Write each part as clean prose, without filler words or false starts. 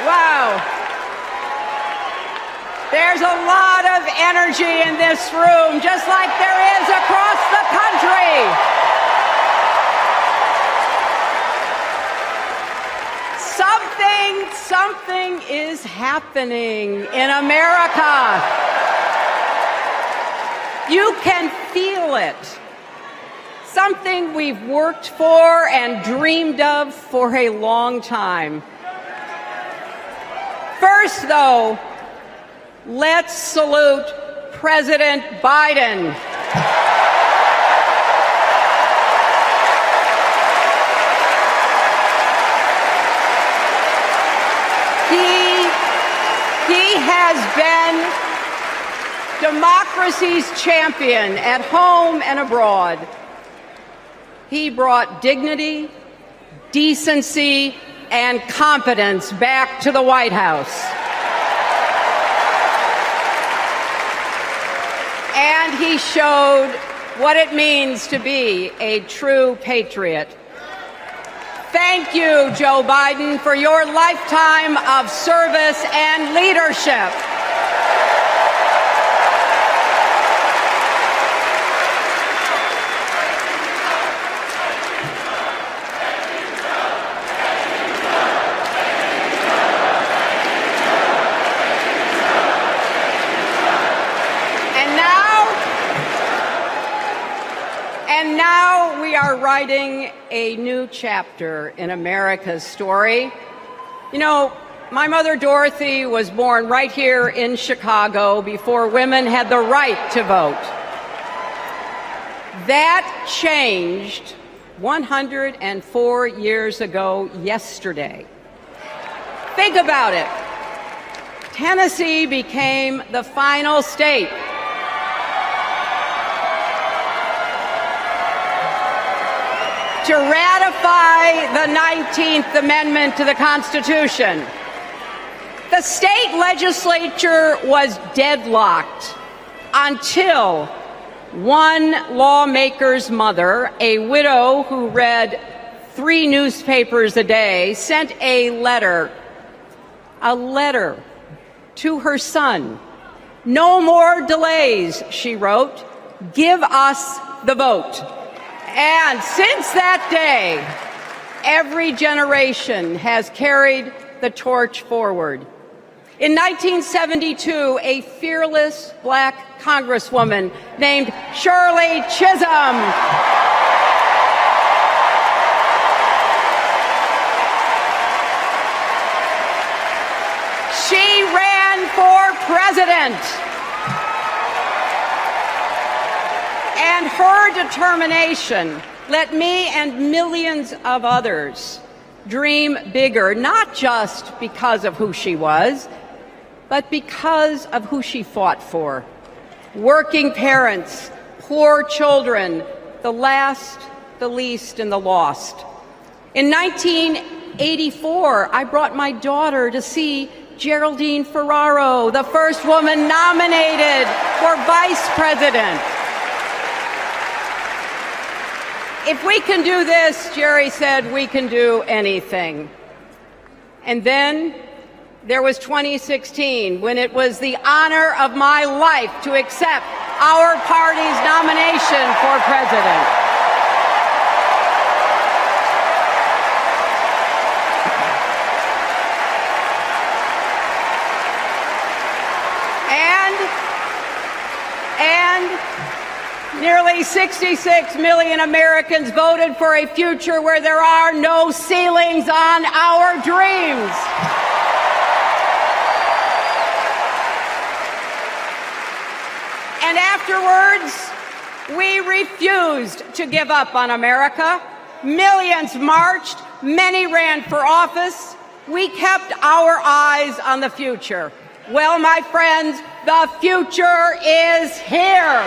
Wow. There's a lot of energy in this room, just like there is across the country. Something is happening in America. You can feel it. Something we've worked for and dreamed of for a long time. First, though, let's salute President Biden. He has been democracy's champion at home and abroad. He brought dignity, decency, and competence back to the White House. And he showed what it means to be a true patriot. Thank you, Joe Biden, for your lifetime of service and leadership. And now we are writing a new chapter in America's story. You know, my mother Dorothy was born right here in Chicago before women had the right to vote. That changed 104 years ago yesterday. Think about it. Tennessee became the final state to ratify the 19th Amendment to the Constitution. The state legislature was deadlocked until one lawmaker's mother, a widow who read 3 newspapers a day, sent a letter to her son. "No more delays," she wrote. "Give us the vote." And since that day, every generation has carried the torch forward. In 1972, a fearless black congresswoman named Shirley Chisholm she ran for president. And her determination let me and millions of others dream bigger, not just because of who she was, but because of who she fought for. Working parents, poor children, the last, the least, and the lost. In 1984, I brought my daughter to see Geraldine Ferraro, the first woman nominated for vice president. If we can do this, Jerry said, we can do anything. And then there was 2016, when it was the honor of my life to accept our party's nomination for president. And nearly 66 million Americans voted for a future where there are no ceilings on our dreams. And afterwards, we refused to give up on America. Millions marched, many ran for office. We kept our eyes on the future. Well, my friends, the future is here.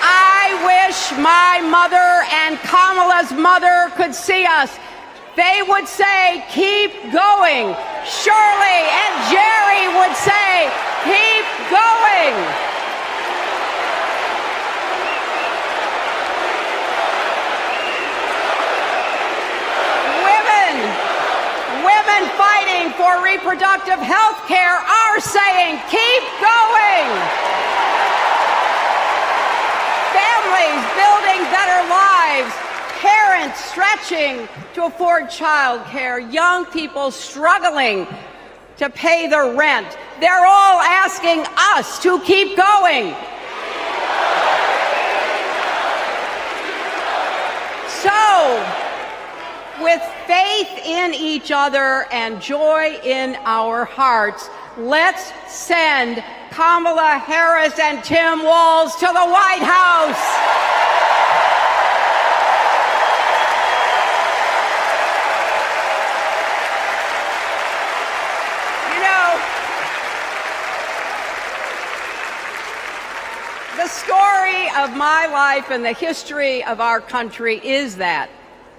I wish my mother and Kamala's mother could see us. They would say, keep going. Shirley and Jerry would say, keep going. reproductive health care are saying, keep going. Families building better lives, parents stretching to afford child care, young people struggling to pay their rent. They're all asking us to keep going. So, with faith in each other and joy in our hearts, let's send Kamala Harris and Tim Walz to the White House. The story of my life and the history of our country is that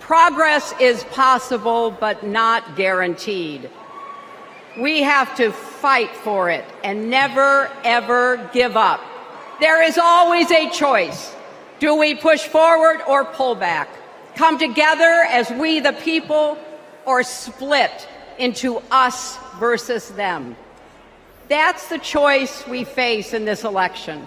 progress is possible but not guaranteed. We have to fight for it and never, ever give up. There is always a choice. Do we push forward or pull back? Come together as we the people, or split into us versus them? That's the choice we face in this election.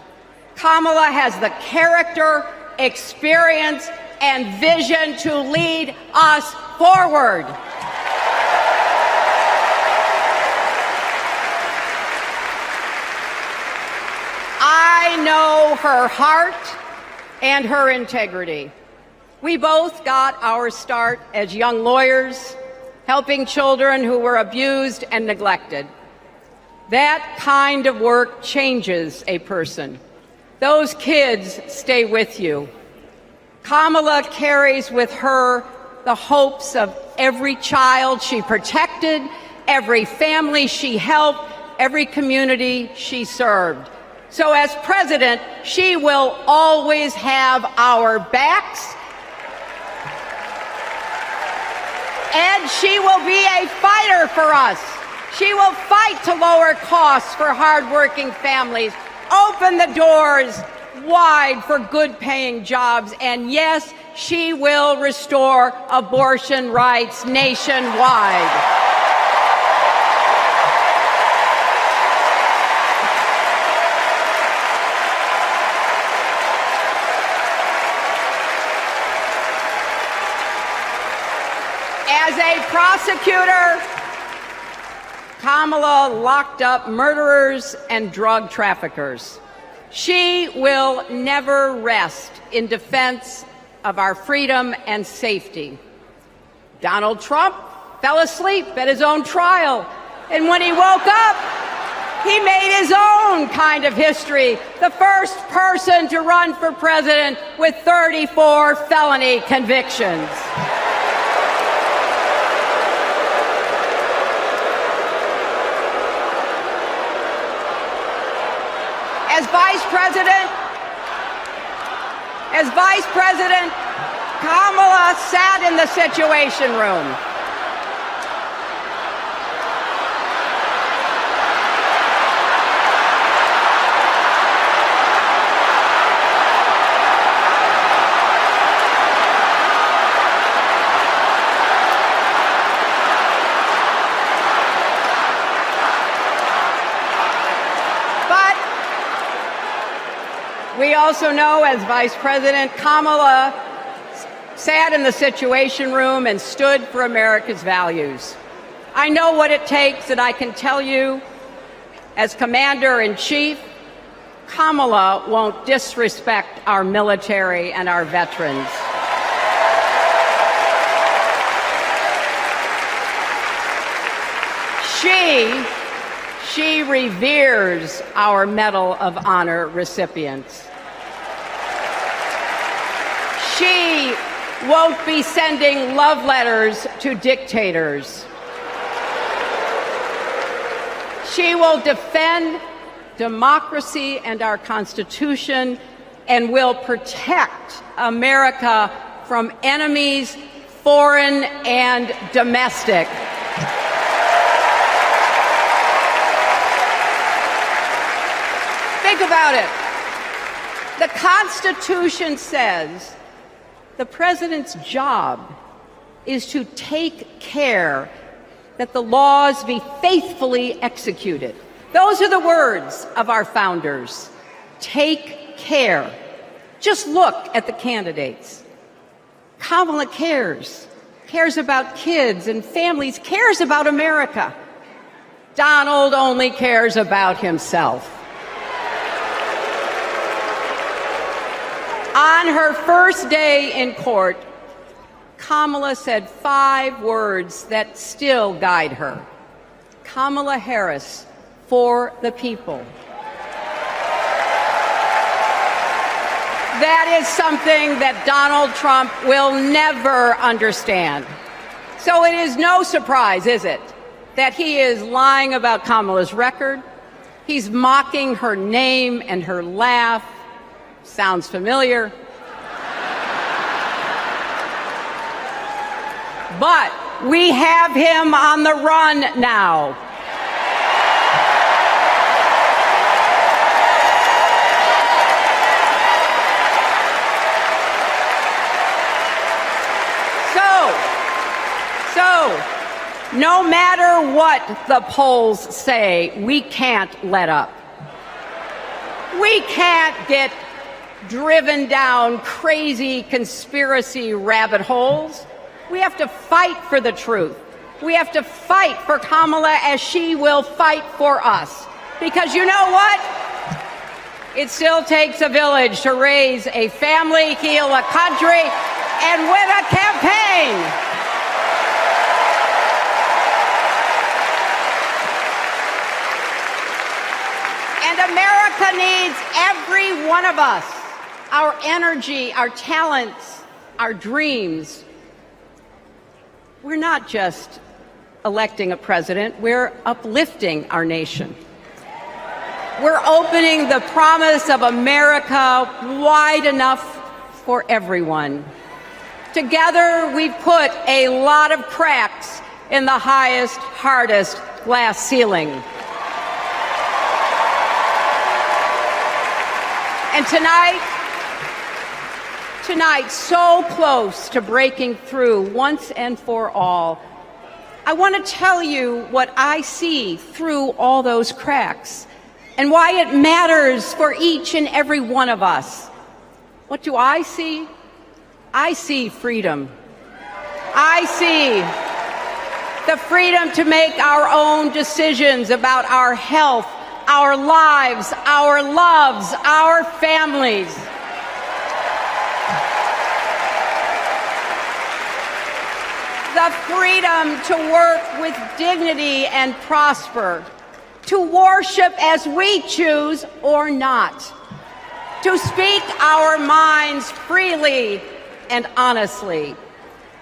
Kamala has the character, experience, and vision to lead us forward. I know her heart and her integrity. We both got our start as young lawyers, helping children who were abused and neglected. That kind of work changes a person. Those kids stay with you. Kamala carries with her the hopes of every child she protected, every family she helped, every community she served. So as president, she will always have our backs, and she will be a fighter for us. She will fight to lower costs for hardworking families, open the doors wide for good-paying jobs, and yes, she will restore abortion rights nationwide. As a prosecutor, Kamala locked up murderers and drug traffickers. She will never rest in defense of our freedom and safety. Donald Trump fell asleep at his own trial, and when he woke up, he made his own kind of history, the first person to run for president with 34 felony convictions. As Vice President, Kamala sat in the Situation Room. We also know, as Vice President, Kamala sat in the Situation Room and stood for America's values. I know what it takes, and I can tell you, as Commander-in-Chief, Kamala won't disrespect our military and our veterans. She reveres our Medal of Honor recipients. She won't be sending love letters to dictators. She will defend democracy and our Constitution and will protect America from enemies, foreign and domestic. Think about it. The Constitution says the president's job is to take care that the laws be faithfully executed. Those are the words of our founders. Take care. Just look at the candidates. Kamala cares about kids and families, cares about America. Donald only cares about himself. On her first day in court, Kamala said 5 words that still guide her. Kamala Harris, for the people. That is something that Donald Trump will never understand. So it is no surprise, is it, that he is lying about Kamala's record. He's mocking her name and her laugh. Sounds familiar. But we have him on the run now. So, no matter what the polls say, we can't let up. We can't get driven down crazy conspiracy rabbit holes. We have to fight for the truth. We have to fight for Kamala as she will fight for us. Because you know what? It still takes a village to raise a family, heal a country, and win a campaign. And America needs every one of us, our energy, our talents, our dreams. We're not just electing a president, we're uplifting our nation. We're opening the promise of America wide enough for everyone. Together, we've put a lot of cracks in the highest, hardest glass ceiling. And tonight, so close to breaking through once and for all, I want to tell you what I see through all those cracks and why it matters for each and every one of us. What do I see? I see freedom. I see the freedom to make our own decisions about our health, our lives, our loves, our families. The freedom to work with dignity and prosper, to worship as we choose or not, to speak our minds freely and honestly.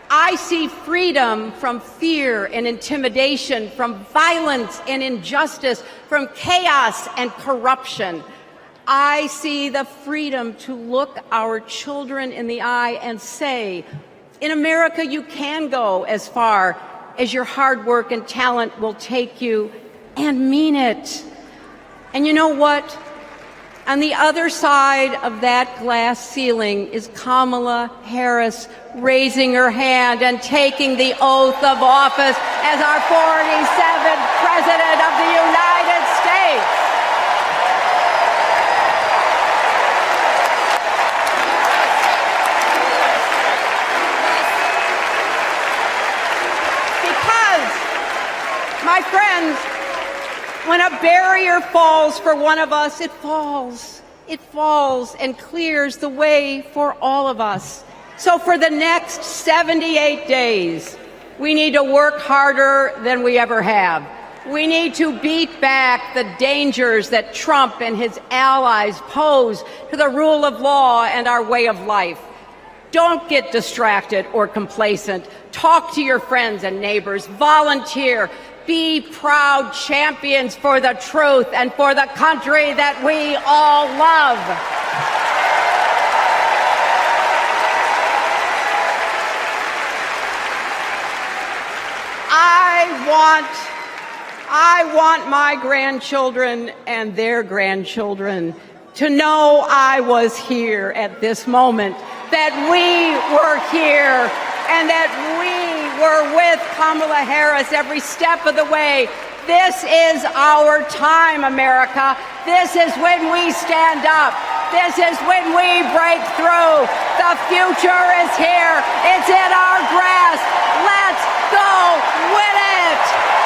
I see freedom from fear and intimidation, from violence and injustice, from chaos and corruption. I see the freedom to look our children in the eye and say, in America, you can go as far as your hard work and talent will take you, and mean it. And you know what? On the other side of that glass ceiling is Kamala Harris raising her hand and taking the oath of office as our 47th President of the United States. Because, my friends, when a barrier falls for one of us, it falls. It falls and clears the way for all of us. So for the next 78 days, we need to work harder than we ever have. We need to beat back the dangers that Trump and his allies pose to the rule of law and our way of life. Don't get distracted or complacent. Talk to your friends and neighbors. Volunteer. Be proud champions for the truth and for the country that we all love. I want my grandchildren and their grandchildren to know I was here at this moment, that we were here, and that we we're with Kamala Harris every step of the way. This is our time, America. This is when we stand up. This is when we break through. The future is here. It's in our grasp. Let's go win it.